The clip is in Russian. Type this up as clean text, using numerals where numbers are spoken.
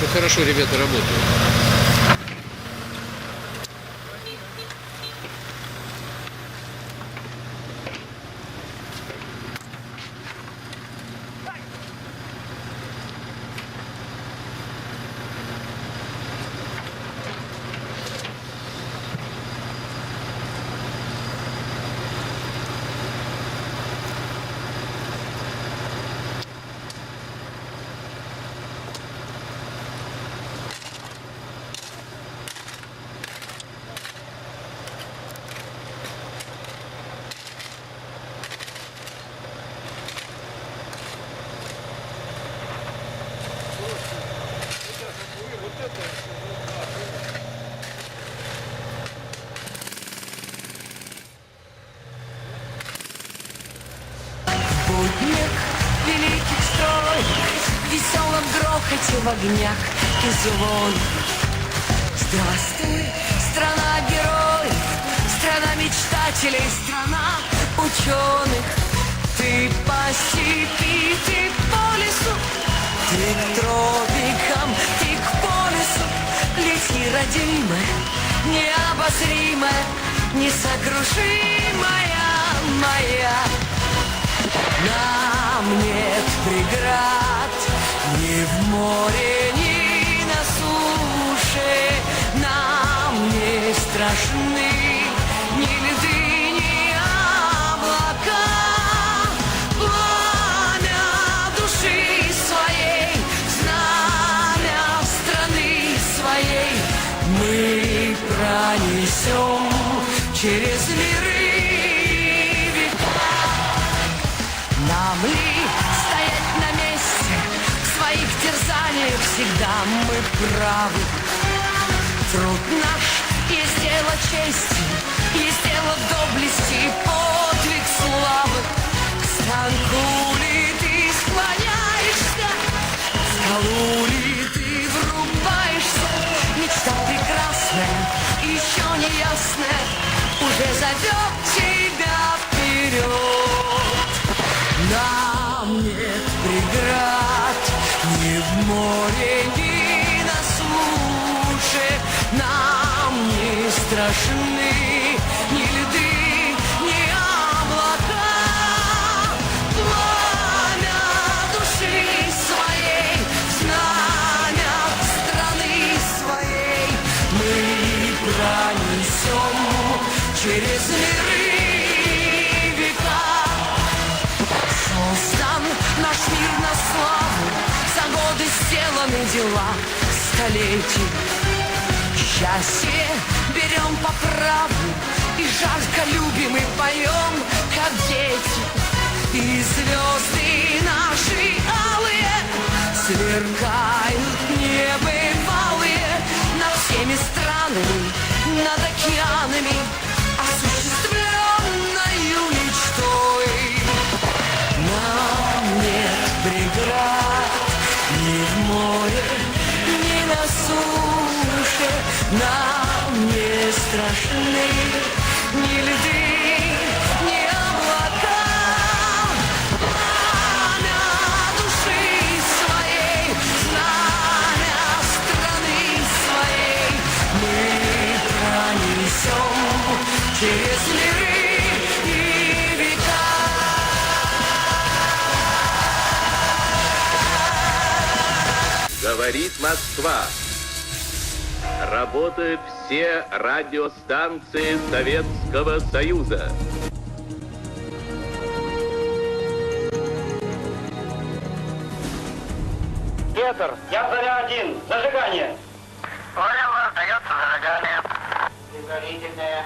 хорошо ребята работают. Будник великих строй, в веселом грохоте, в огнях и звон. Здравствуй, страна героев, страна мечтателей, страна ученых. Ты по степи, ты по лесу, ты к тропикам, ты к полюсу. Лети, родимая, необозримая, несокрушимая моя. Нам нет преград ни в море, ни на суше. Нам не страшны ни льды, ни облака. Пламя души своей, знамя страны своей мы пронесем через миры. Нам ли стоять на месте, в своих терзаниях всегда мы правы. Труд наш есть дело чести, есть дело доблести, подвиг славы. К станку ли ты склоняешься, в скалу ли ты врубаешься? Мечта прекрасная, еще не ясная, уже зовет тебя вперед. Нам нет преград ни в море, ни на суше. Нам не страшны ни льды, ни облака. Пламя души своей, знамя страны своей мы пронесем через миры. Создан наш мир на славу, за годы сделаны дела столетий. Счастье берем по праву и жарко любим и поем, как дети. И звезды наши алые сверкают небывалые над всеми странами, над океанами, осуществленною мечтой. Нам нет преград ни в море, ни на суше. Нам не страшны ни льды, ни облака. Пламя души своей, знамя страны своей мы пронесем через миры. Говорит Москва. Работают все радиостанции Советского Союза. Петр, я Заря-1. Зажигание. Понял, остается зажигание. Предварительное.